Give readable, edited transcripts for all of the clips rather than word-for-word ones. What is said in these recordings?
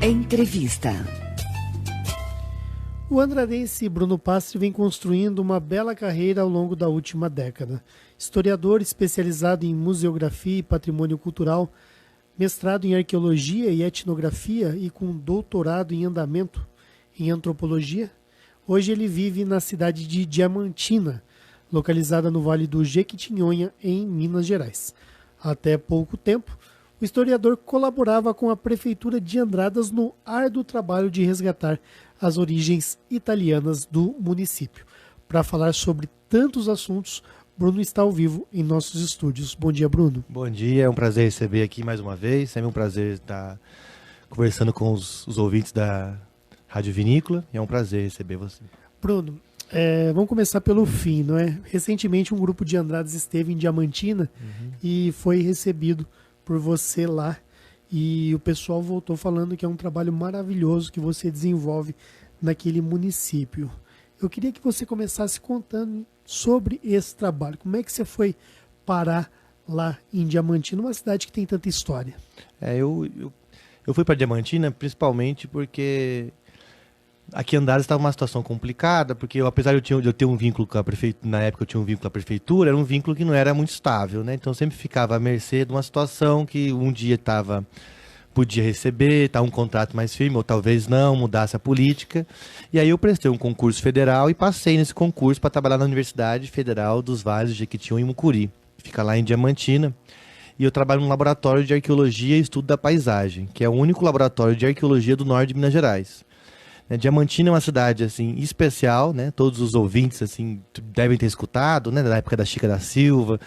Entrevista. O andradense Bruno Pastri vem construindo uma bela carreira ao longo da última década. Historiador especializado em museografia e patrimônio cultural, mestrado em arqueologia e etnografia e com doutorado em andamento em antropologia, hoje ele vive na cidade de Diamantina, localizada no Vale do Jequitinhonha, em Minas Gerais. Até pouco tempo, o historiador colaborava com a Prefeitura de Andradas no árduo trabalho de resgatar as origens italianas do município. Para falar sobre tantos assuntos, Bruno está ao vivo em nossos estúdios. Bom dia, Bruno. Bom dia, é um prazer receber aqui mais uma vez. Sempre um prazer estar conversando com os ouvintes da Rádio Vinícola. E é um prazer receber você. Bruno, vamos começar pelo fim, não é? Recentemente um grupo de Andradas esteve em Diamantina e foi recebido por você lá. E o pessoal voltou falando que é um trabalho maravilhoso que você desenvolve naquele município. Eu queria que você começasse contando sobre esse trabalho. Como é que você foi parar lá em Diamantina, uma cidade que tem tanta história? Eu fui para Diamantina principalmente porque aqui em Andradas estava uma situação complicada, porque apesar de eu ter um vínculo com a prefeitura, na época eu tinha um vínculo com a prefeitura, era um vínculo que não era muito estável, né? Então eu sempre ficava à mercê de uma situação que um dia podia receber, um contrato mais firme, ou talvez não, mudasse a política. E aí eu prestei um concurso federal e passei nesse concurso para trabalhar na Universidade Federal dos Vales de Jequitinhonha e Mucuri, que fica lá em Diamantina. E eu trabalho num laboratório de arqueologia e estudo da paisagem, que é o único laboratório de arqueologia do norte de Minas Gerais. Diamantina é uma cidade assim especial, né? Todos os ouvintes assim devem ter escutado, né? Da época da Chica da Silva,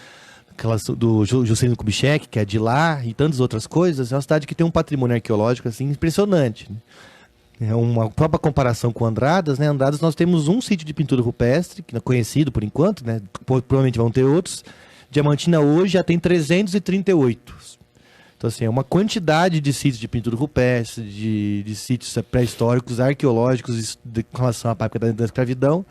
do Juscelino Kubitschek, que é de lá, e tantas outras coisas. É uma cidade que tem um patrimônio arqueológico assim impressionante, né? É uma própria comparação com Andradas, né? Andradas nós temos um sítio de pintura rupestre, que é conhecido por enquanto, né? Provavelmente vão ter outros. Diamantina hoje já tem 338. Então, assim, é uma quantidade de sítios de pintura rupestre, de sítios pré-históricos, arqueológicos, com relação à época da escravidão.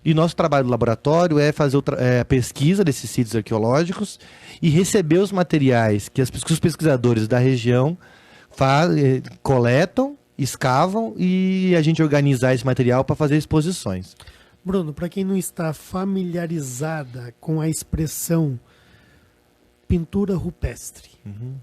E nosso trabalho no laboratório é fazer a pesquisa desses sítios arqueológicos e receber os materiais que os pesquisadores da região coletam, escavam e a gente organizar esse material para fazer exposições. Bruno, para quem não está familiarizada com a expressão pintura rupestre,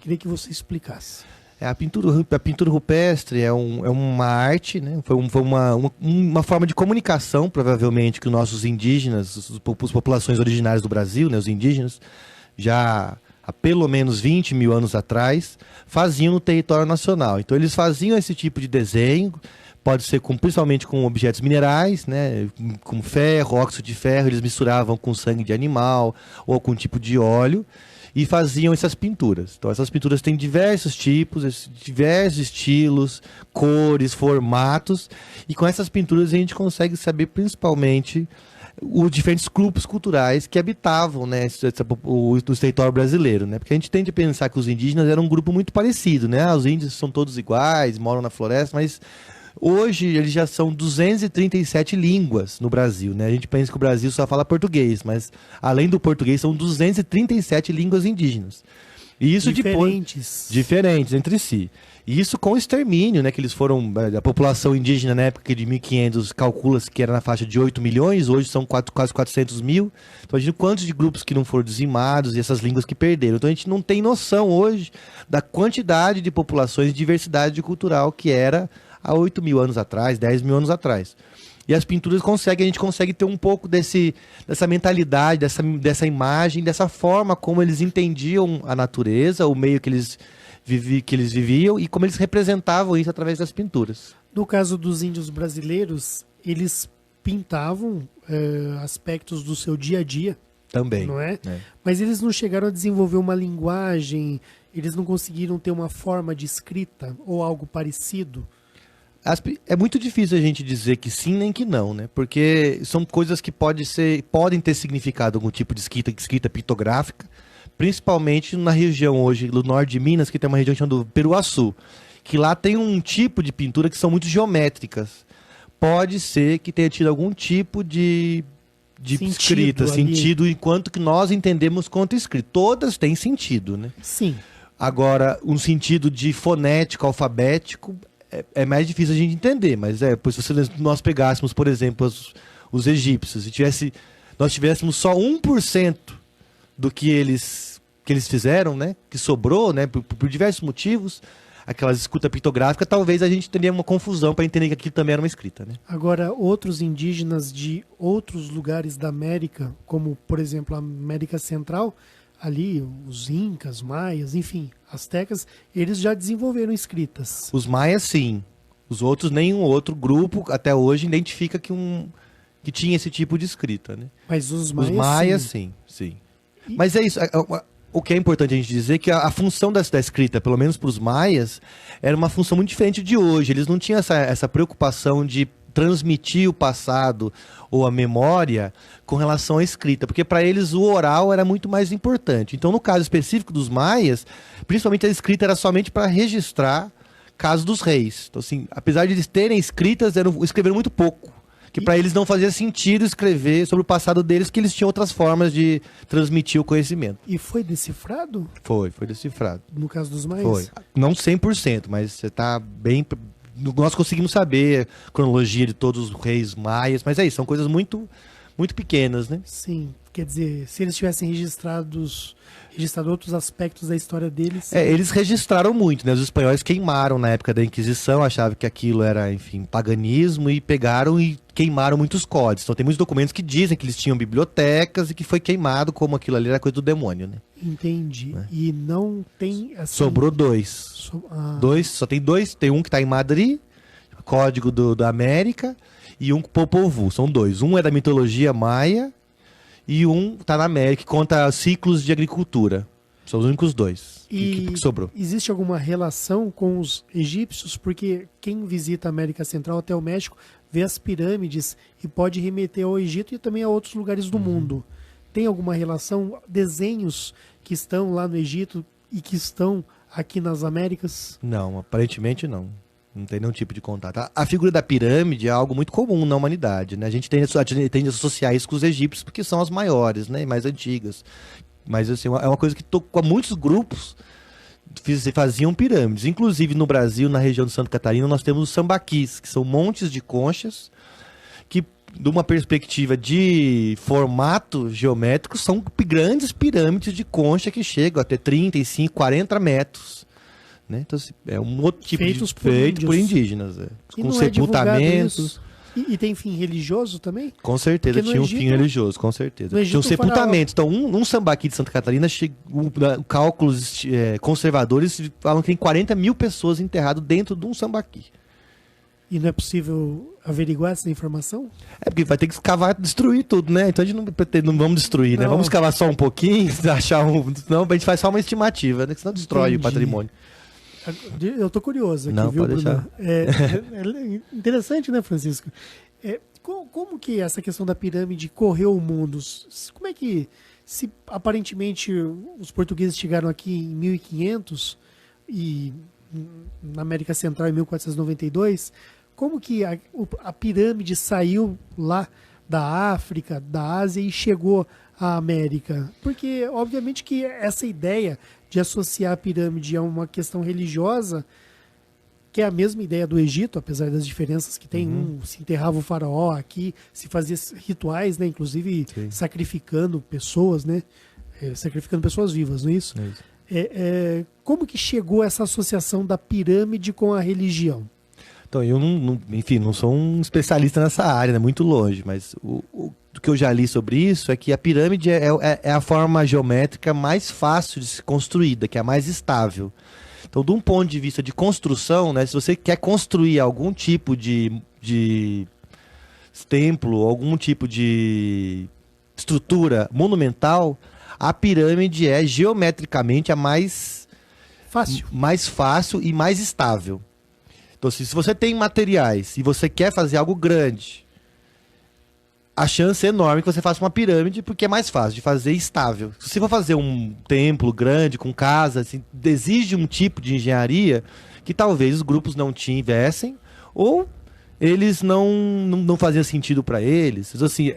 queria que você explicasse. A pintura rupestre é uma arte, né? Foi uma forma de comunicação, provavelmente, que os nossos indígenas, as populações originárias do Brasil, né, os indígenas, já há pelo menos 20 mil anos atrás, faziam no território nacional. Então eles faziam esse tipo de desenho, pode ser principalmente com objetos minerais, né, como ferro, óxido de ferro, eles misturavam com sangue de animal ou com um tipo de óleo, e faziam essas pinturas. Então essas pinturas têm diversos tipos, diversos estilos, cores, formatos, e com essas pinturas a gente consegue saber principalmente os diferentes grupos culturais que habitavam, né, o território brasileiro, né? Porque a gente tende a pensar que os indígenas eram um grupo muito parecido, né? Os índios são todos iguais, moram na floresta, mas hoje eles já são 237 línguas no Brasil, né? A gente pensa que o Brasil só fala português, mas além do português são 237 línguas indígenas. E isso diferentes entre si. E isso com o extermínio, né? Que eles foram, a população indígena na época de 1500 calcula-se que era na faixa de 8 milhões, hoje são quase 400 mil. Então imagina quantos de grupos que não foram dizimados e essas línguas que perderam. Então a gente não tem noção hoje da quantidade de populações e diversidade cultural que era há 8 mil anos atrás, 10 mil anos atrás. E as pinturas a gente consegue ter um pouco dessa mentalidade, dessa imagem, dessa forma como eles entendiam a natureza, o meio que eles viviam e como eles representavam isso através das pinturas. No caso dos índios brasileiros, eles pintavam aspectos do seu dia a dia. Também. Não é? Mas eles não chegaram a desenvolver uma linguagem, eles não conseguiram ter uma forma de escrita ou algo parecido. É muito difícil a gente dizer que sim nem que não, né? Porque são coisas que podem ter significado algum tipo de escrita pitográfica, principalmente na região hoje, no norte de Minas, que tem uma região chamada Peruaçu, que lá tem um tipo de pintura que são muito geométricas. Pode ser que tenha tido algum tipo de escrita, sentido, enquanto que nós entendemos quanto escrito. Todas têm sentido, né? Sim. Agora, um sentido de fonético, alfabético, é mais difícil a gente entender, mas se nós pegássemos, por exemplo, os egípcios, e nós tivéssemos só 1% do que eles fizeram, né, que sobrou, né, por diversos motivos, aquelas escuta pictográfica, talvez a gente teria uma confusão para entender que aquilo também era uma escrita, né? Agora, outros indígenas de outros lugares da América, como, por exemplo, a América Central, ali, os incas, maias, enfim, astecas, eles já desenvolveram escritas. Os maias, sim. Os outros, nenhum outro grupo, até hoje, identifica que tinha esse tipo de escrita, né? Mas os maias, sim. Mas é isso. O que é importante a gente dizer é que a função da escrita, pelo menos para os maias, era uma função muito diferente de hoje. Eles não tinham essa preocupação de transmitir o passado ou a memória com relação à escrita, porque para eles o oral era muito mais importante. Então, no caso específico dos maias, principalmente a escrita era somente para registrar casos dos reis. Então, assim, apesar de eles terem escritas, escreveram muito pouco. Que para eles não fazia sentido escrever sobre o passado deles, que eles tinham outras formas de transmitir o conhecimento. E foi decifrado? Foi decifrado. No caso dos maias? Foi. Não 100%, mas você está bem... Nós conseguimos saber a cronologia de todos os reis maias, mas é isso, são coisas muito, muito pequenas, né? Sim, quer dizer, se eles tivessem registrado outros aspectos da história deles... Eles registraram muito, né? Os espanhóis queimaram na época da Inquisição, achavam que aquilo era, enfim, paganismo, e pegaram e queimaram muitos códigos. Então tem muitos documentos que dizem que eles tinham bibliotecas e que foi queimado como aquilo ali era coisa do demônio, né? Entendi. E não tem... Assim... Sobrou dois. Só tem dois. Tem um que está em Madrid, Código da América, e um Popol Vuh. São dois. Um é da mitologia maia e um está na América, que conta ciclos de agricultura. São os únicos dois que sobrou. Existe alguma relação com os egípcios? Porque quem visita a América Central até o México vê as pirâmides e pode remeter ao Egito e também a outros lugares do mundo. Tem alguma relação? Desenhos que estão lá no Egito e que estão aqui nas Américas? Não, aparentemente não. Não tem nenhum tipo de contato. A figura da pirâmide é algo muito comum na humanidade, né? A gente tende a associar isso com os egípcios porque são as maiores, né? E mais antigas. Mas assim, é uma coisa que com muitos grupos faziam pirâmides. Inclusive no Brasil, na região de Santa Catarina, nós temos os sambaquis, que são montes de conchas que, de uma perspectiva de formato geométrico, são grandes pirâmides de concha que chegam até 35, 40 metros. Né? Então, é um outro tipo feito por indígenas. Com sepultamentos. E tem fim religioso também? Com certeza, tinha um fim religioso, com certeza. Tinha um sepultamento. Então, um sambaqui de Santa Catarina, cálculos conservadores falam que tem 40 mil pessoas enterradas dentro de um sambaqui. E não é possível averiguar essa informação? É porque vai ter que escavar, destruir tudo, né? Então a gente não vamos destruir, né? Vamos escavar só um pouquinho, achar um... Não, a gente faz só uma estimativa, né? Senão destrói o patrimônio. Eu tô curioso aqui, não, viu, pode Bruno? É interessante, né, Francisco? Como que essa questão da pirâmide correu o mundo? Como é que, se aparentemente os portugueses chegaram aqui em 1500 e na América Central em 1492, como que a pirâmide saiu lá da África, da Ásia e chegou à América? Porque, obviamente, que essa ideia de associar a pirâmide a uma questão religiosa, que é a mesma ideia do Egito, apesar das diferenças que tem, se enterrava o faraó aqui, se fazia rituais, né, inclusive sacrificando pessoas, né, sacrificando pessoas vivas, não é isso? É isso. Como que chegou essa associação da pirâmide com a religião? Então, eu não sou um especialista nessa área, né, muito longe, mas o que eu já li sobre isso é que a pirâmide é a forma geométrica mais fácil de ser construída, que é a mais estável. Então, de um ponto de vista de construção, né, se você quer construir algum tipo de templo, algum tipo de estrutura monumental, a pirâmide é geometricamente a mais fácil e mais estável. Então, se você tem materiais e você quer fazer algo grande, a chance é enorme que você faça uma pirâmide, porque é mais fácil de fazer e estável. Se você for fazer um templo grande, com casa, assim, exige um tipo de engenharia que talvez os grupos não tivessem, ou eles não fazia sentido para eles. Então, assim,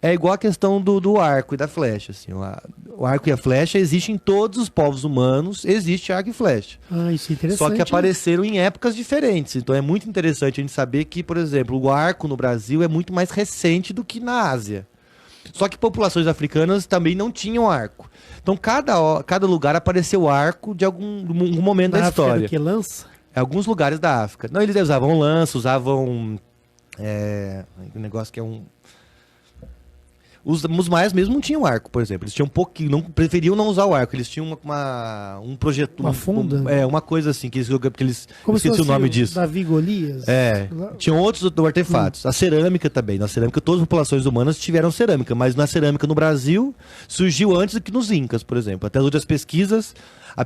É igual a questão do arco e da flecha. Assim, o arco e a flecha existem em todos os povos humanos, existe arco e flecha. Isso é interessante. Só que apareceram em épocas diferentes. Então é muito interessante a gente saber que, por exemplo, o arco no Brasil é muito mais recente do que na Ásia. Só que populações africanas também não tinham arco. Então cada lugar apareceu arco de algum momento da história. África, que lança? Alguns lugares da África. Não, eles usavam lança, usavam um negócio que é um... Os maias mesmo não tinham arco, por exemplo. Eles tinham um pouquinho, preferiam não usar o arco. Eles tinham um projeto... Uma funda? Uma coisa assim, que eles como esqueci o nome disso. Davi Golias? Tinham outros artefatos. A cerâmica também. Na cerâmica, todas as populações humanas tiveram cerâmica, mas na cerâmica no Brasil surgiu antes do que nos Incas, por exemplo. Até as outras pesquisas, a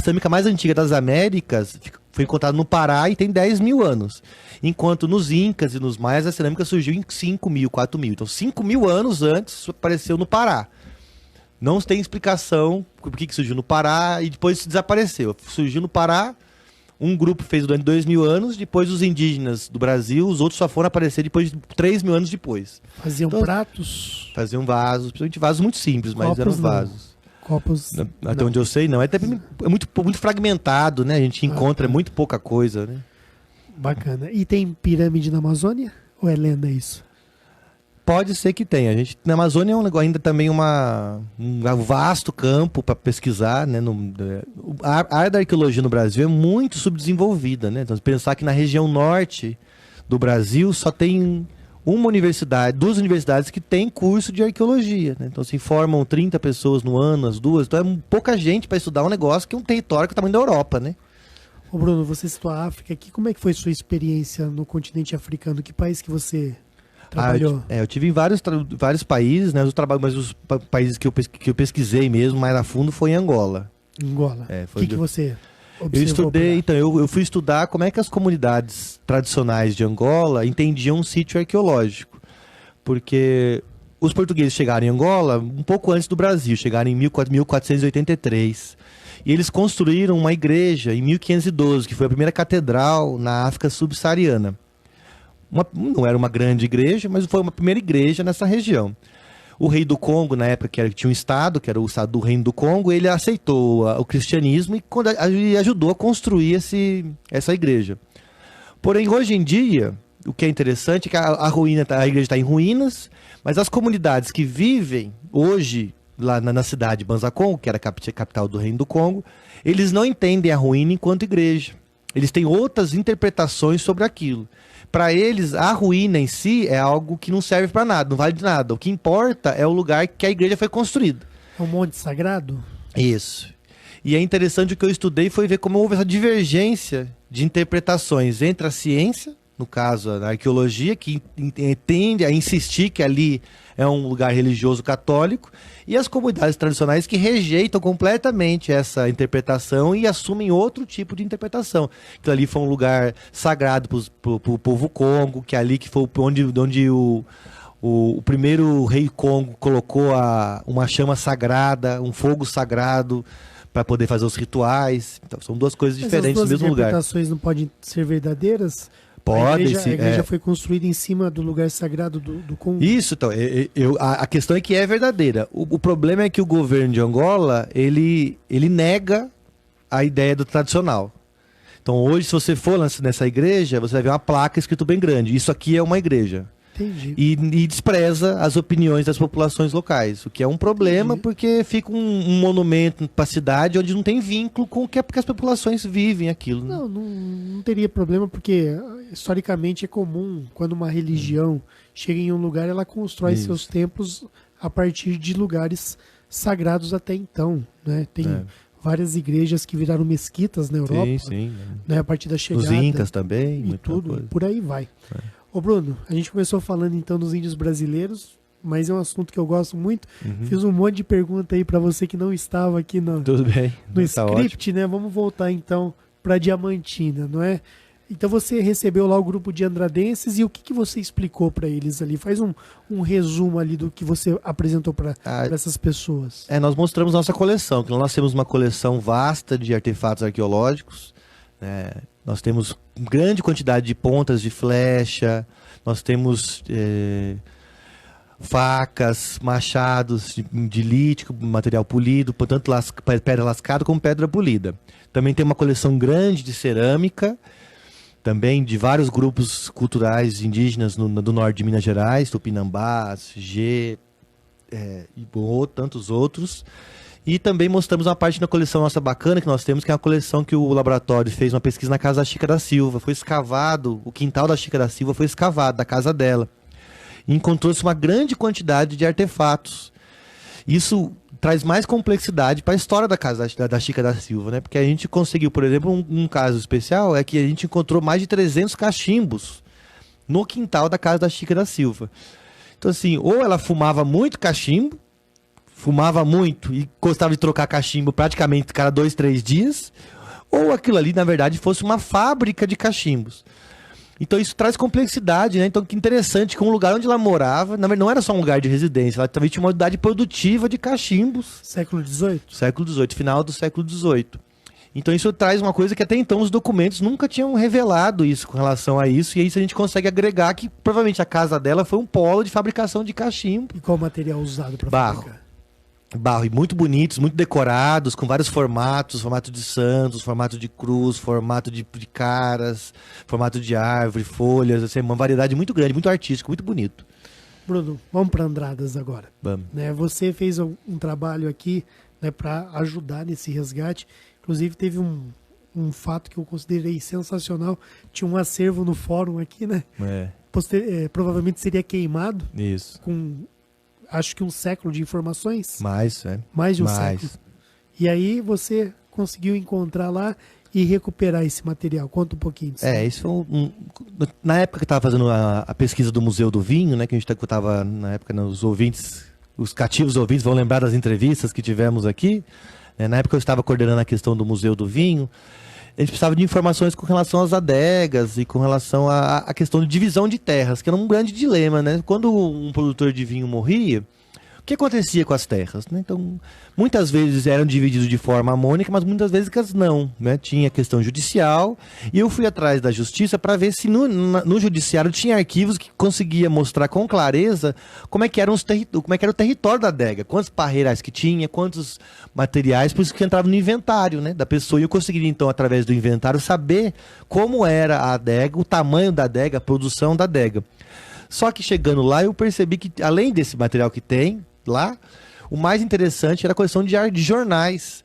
cerâmica mais antiga das Américas foi encontrada no Pará e tem 10 mil anos. Enquanto nos Incas e nos Maias a cerâmica surgiu em 5 mil, 4 mil. Então 5 mil anos antes apareceu no Pará. Não tem explicação por que surgiu no Pará e depois desapareceu. Surgiu no Pará, um grupo fez durante 2 mil anos, depois os indígenas do Brasil, os outros só foram aparecer depois de 3 mil anos depois. Faziam pratos? Faziam vasos, principalmente vasos muito simples, mas copos eram vasos. Copos. Até onde eu sei, não. É muito fragmentado, né? A gente encontra muito pouca coisa, né? Bacana. E tem pirâmide na Amazônia? Ou é lenda isso? Pode ser que tenha. Na Amazônia é ainda também um vasto campo para pesquisar, né? A área da arqueologia no Brasil é muito subdesenvolvida, né? Então, pensar que na região norte do Brasil só tem duas universidades que têm curso de arqueologia, né? Então se formam 30 pessoas no ano, as duas. Então é pouca gente para estudar um negócio que é um território que é o tamanho da Europa, né? Ô Bruno, você citou a África aqui. Como é que foi sua experiência no continente africano? Que país que você trabalhou? Eu tive em vários países, né? Mas os países que eu pesquisei mesmo mais a fundo foi em Angola. Angola. O que você eu estudei, então, eu fui estudar como é que as comunidades tradicionais de Angola entendiam um sítio arqueológico. Porque os portugueses chegaram em Angola um pouco antes do Brasil, chegaram em 1483. E eles construíram uma igreja em 1512, que foi a primeira catedral na África subsaariana. Não era uma grande igreja, mas foi uma primeira igreja nessa região. O rei do Congo, na época que tinha um estado, que era o estado do Reino do Congo, ele aceitou o cristianismo e ajudou a construir essa igreja. Porém, hoje em dia, o que é interessante é que a igreja está em ruínas, mas as comunidades que vivem hoje lá na cidade de Banza-Congo, que era a capital do Reino do Congo, eles não entendem a ruína enquanto igreja. Eles têm outras interpretações sobre aquilo. Para eles, a ruína em si é algo que não serve para nada, não vale de nada. O que importa é o lugar que a igreja foi construída. É um monte sagrado? Isso. E é interessante, o que eu estudei foi ver como houve essa divergência de interpretações entre a ciência, no caso a arqueologia, que tende a insistir que ali é um lugar religioso católico, e as comunidades tradicionais que rejeitam completamente essa interpretação e assumem outro tipo de interpretação. Que ali foi um lugar sagrado para o povo Congo, que ali que foi onde o primeiro rei Congo colocou uma chama sagrada, um fogo sagrado, para poder fazer os rituais. Então, são duas coisas diferentes no mesmo lugar. As interpretações não podem ser verdadeiras? Pode, a igreja foi construída em cima do lugar sagrado do Congo. Isso, então, a questão é que é verdadeira. O problema é que o governo de Angola, ele nega a ideia do tradicional. Então hoje, se você for nessa igreja, você vai ver uma placa escrito bem grande: isso aqui é uma igreja. Entendi. E despreza as opiniões das populações locais, o que é um problema. Entendi. Porque fica um monumento para a cidade onde não tem vínculo com o que as populações vivem aquilo. Né? Não teria problema, porque historicamente é comum, quando uma religião chega em um lugar, ela constrói seus templos a partir de lugares sagrados até então. Né? Tem várias igrejas que viraram mesquitas na Europa, sim. Né? A partir da chegada. Os incas também. E tudo, por aí vai. Ô Bruno, a gente começou falando então dos índios brasileiros, mas é um assunto que eu gosto muito. Fiz um monte de pergunta aí para você que não estava aqui Tudo bem. No script, né? Vamos voltar então para Diamantina, não é? Então você recebeu lá o grupo de andradenses e o que você explicou para eles ali? Faz um resumo ali do que você apresentou para essas pessoas. Nós mostramos nossa coleção, que nós temos uma coleção vasta de artefatos arqueológicos. Nós temos grande quantidade de pontas de flecha, nós temos facas, machados de lítico, material polido, tanto pedra lascada como pedra polida. Também tem uma coleção grande de cerâmica, também de vários grupos culturais indígenas do norte de Minas Gerais, Tupinambás, G, Ibo, tantos outros. E também mostramos uma parte da coleção nossa bacana que nós temos, que é uma coleção que o laboratório fez uma pesquisa na casa da Chica da Silva. Foi escavado, o quintal da Chica da Silva foi escavado, da casa dela. E encontrou-se uma grande quantidade de artefatos. Isso traz mais complexidade para a história da casa da Chica da Silva, né? Porque a gente conseguiu, por exemplo, um caso especial é que a gente encontrou mais de 300 cachimbos no quintal da casa da Chica da Silva. Então, assim, ou ela fumava muito cachimbo, fumava muito e gostava de trocar cachimbo praticamente cada 2, 3 dias, ou aquilo ali, na verdade, fosse uma fábrica de cachimbos. Então isso traz complexidade, né? Então que interessante que um lugar onde ela morava, na verdade, não era só um lugar de residência, ela também tinha uma unidade produtiva de cachimbos. Século XVIII? Século XVIII, final do século XVIII. Então isso traz uma coisa que até então os documentos nunca tinham revelado isso com relação a isso, e aí a gente consegue agregar que provavelmente a casa dela foi um polo de fabricação de cachimbo. E qual material usado para fabricar? Barro, e muito bonitos, muito decorados, com vários formatos, formato de santos, formato de cruz, formato de caras, formato de árvore, folhas, assim, uma variedade muito grande, muito artístico, muito bonito. Bruno, vamos para Andradas agora. Vamos. Né, você fez um trabalho aqui, né, para ajudar nesse resgate. Inclusive teve um fato que eu considerei sensacional. Tinha um acervo no fórum aqui, né? Provavelmente seria queimado. Isso. Com acho que um século de informações. Mais de um século. E aí você conseguiu encontrar lá e recuperar esse material. Conta um pouquinho disso. Isso foi na época que eu estava fazendo a pesquisa do Museu do Vinho, né? Que a gente estava, na época, os ouvintes, os cativos ouvintes vão lembrar das entrevistas que tivemos aqui. Né? Na época eu estava coordenando a questão do Museu do Vinho. A gente precisava de informações com relação às adegas e com relação à questão de divisão de terras, que era um grande dilema, né? Quando um produtor de vinho morria, o que acontecia com as terras, né? Então, muitas vezes eram divididos de forma harmônica, mas muitas vezes não, né? Tinha questão judicial, e eu fui atrás da justiça para ver se no judiciário tinha arquivos que conseguia mostrar com clareza como é que era o território da adega, quantos parreirais que tinha, quantos materiais, por isso que entrava no inventário, né, da pessoa, e eu conseguiria então, através do inventário, saber como era a adega, o tamanho da adega, a produção da adega. Só que chegando lá, eu percebi que, além desse material que tem lá, o mais interessante era a coleção de jornais,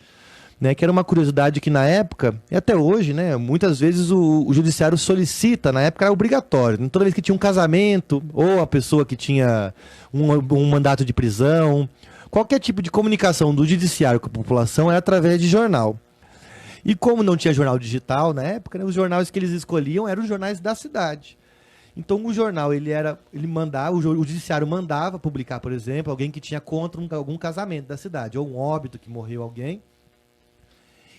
né, que era uma curiosidade que na época, e até hoje, né, muitas vezes o judiciário solicita, na época era obrigatório, né, toda vez que tinha um casamento, ou a pessoa que tinha um mandato de prisão, qualquer tipo de comunicação do judiciário com a população era através de jornal. E como não tinha jornal digital na época, né, os jornais que eles escolhiam eram os jornais da cidade. Então o jornal, o judiciário mandava publicar, por exemplo, alguém que tinha contra algum casamento da cidade, ou um óbito que morreu alguém.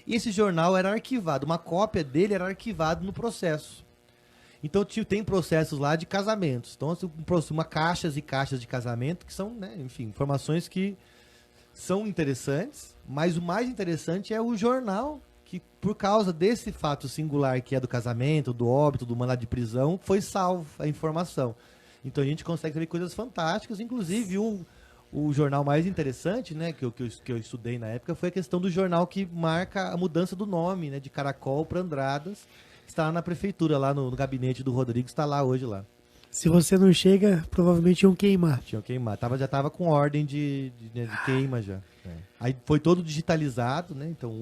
E esse jornal era arquivado, uma cópia dele era arquivado no processo. Então tem processos lá de casamentos. Então, uma caixas e caixas de casamento, que são, né, enfim, informações que são interessantes, mas o mais interessante é o jornal, que por causa desse fato singular que é do casamento, do óbito, do mandado de prisão, foi salvo a informação. Então a gente consegue ver coisas fantásticas, inclusive o jornal mais interessante, né, que eu estudei na época, foi a questão do jornal que marca a mudança do nome, né, de Caracol para Andradas, que está lá na prefeitura, lá no gabinete do Rodrigo, está lá hoje lá. Se você não chega, provavelmente iam queimar. Tinham queimar. Já estava com ordem de queima já. Aí foi todo digitalizado, né? Então,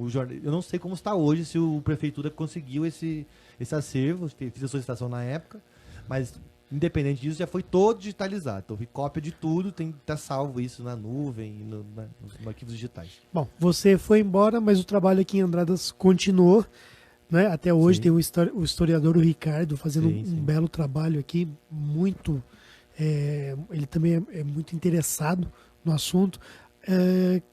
eu não sei como está hoje, se o prefeitura conseguiu esse acervo, fiz a solicitação na época, mas independente disso, já foi todo digitalizado. Então, cópia de tudo, tá salvo isso na nuvem, nos arquivos digitais. Bom, você foi embora, mas o trabalho aqui em Andradas continuou. Né? Até hoje sim. Tem o historiador o Ricardo fazendo um belo trabalho aqui, muito, ele também é muito interessado no assunto.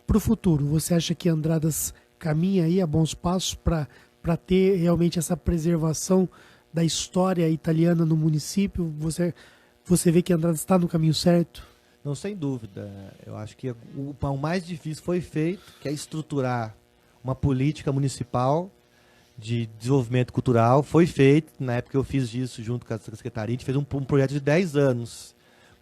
Para o futuro, você acha que Andradas caminha aí a bons passos para ter realmente essa preservação da história italiana no município? Você vê que Andradas está no caminho certo? Não, sem dúvida. Eu acho que o mais difícil foi feito, que é estruturar uma política municipal de desenvolvimento cultural. Foi feito, na época eu fiz isso junto com a Secretaria, a gente fez um projeto de 10 anos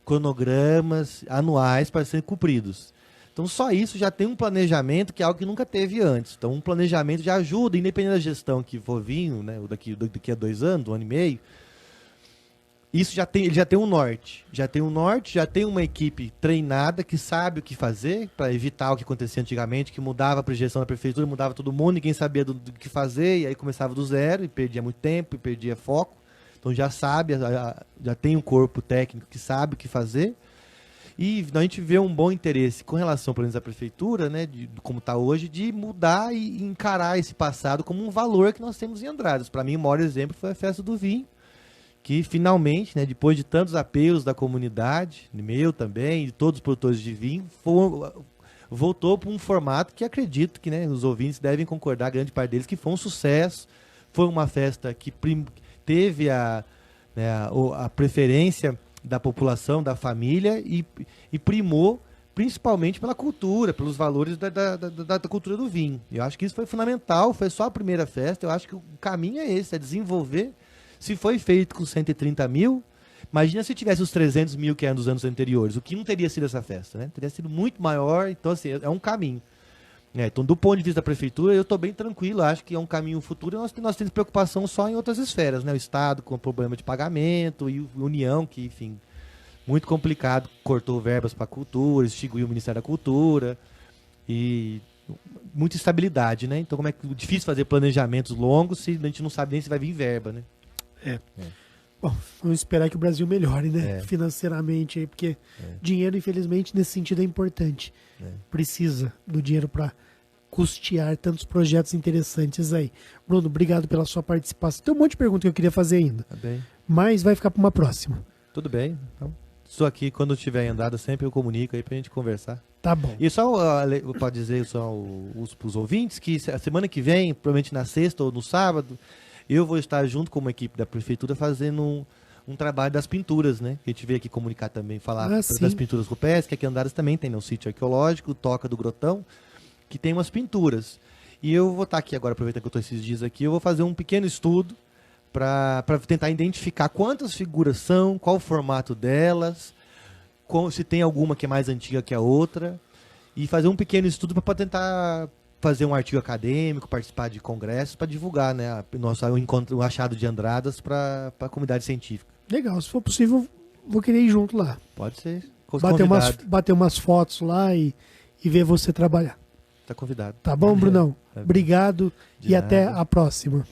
cronogramas anuais para serem cumpridos. Então, só isso já tem um planejamento que é algo que nunca teve antes. Então, um planejamento já ajuda, independente da gestão que for vir, né, daqui a 2 anos, 1 ano e meio, ele já tem um norte. Já tem uma equipe treinada que sabe o que fazer para evitar o que acontecia antigamente, que mudava a projeção da prefeitura, mudava todo mundo, ninguém sabia do que fazer, e aí começava do zero, e perdia muito tempo, e perdia foco. Então já sabe, já tem um corpo técnico que sabe o que fazer. E a gente vê um bom interesse com relação, pelo menos, à prefeitura, né, como está hoje, de mudar e encarar esse passado como um valor que nós temos em Andradas. Para mim, o maior exemplo foi a Festa do Vinho, que finalmente, né, depois de tantos apelos da comunidade, meu também, de todos os produtores de vinho, voltou para um formato que acredito que, né, os ouvintes devem concordar, grande parte deles, que foi um sucesso. Foi uma festa que teve a preferência da população, da família e primou principalmente pela cultura, pelos valores da cultura do vinho. Eu acho que isso foi fundamental, foi só a primeira festa, eu acho que o caminho é esse, é desenvolver. Se foi feito com 130 mil, imagina se tivesse os 300 mil que eram dos anos anteriores, o que não teria sido essa festa, né? Teria sido muito maior, então assim, é um caminho. Então, do ponto de vista da prefeitura, eu estou bem tranquilo, acho que é um caminho futuro e nós temos preocupação só em outras esferas, né? O Estado com problema de pagamento e a União, que, enfim, muito complicado, cortou verbas para a cultura, extinguiu o Ministério da Cultura e muita instabilidade, né? Então, como é que difícil fazer planejamentos longos se a gente não sabe nem se vai vir verba, né? Bom, vamos esperar que o Brasil melhore, né? Financeiramente aí, porque dinheiro, infelizmente, nesse sentido é importante. Precisa do dinheiro para custear tantos projetos interessantes aí. Bruno, obrigado pela sua participação. Tem um monte de perguntas que eu queria fazer ainda. Tá bem. Mas vai ficar para uma próxima. Tudo bem. Então, estou aqui, quando estiver em Andradas, sempre eu comunico aí pra gente conversar. Tá bom. E só, pode dizer só os ouvintes, que a semana que vem, provavelmente na sexta ou no sábado, eu vou estar junto com uma equipe da prefeitura fazendo um trabalho das pinturas, né? Que a gente veio aqui comunicar também, falar das pinturas rupestres, que aqui em Andradas também tem, né? Um sítio arqueológico, Toca do Grotão, que tem umas pinturas. E eu vou estar aqui agora, aproveitando que eu estou esses dias aqui, eu vou fazer um pequeno estudo para tentar identificar quantas figuras são, qual o formato delas, se tem alguma que é mais antiga que a outra, e fazer um pequeno estudo para tentar fazer um artigo acadêmico, participar de congressos, para divulgar, né, o achado de Andradas para a comunidade científica. Legal, se for possível, vou querer ir junto lá. Pode ser. Bater umas fotos lá e ver você trabalhar. Tá convidado. Tá bom, Brunão? Obrigado e até a próxima.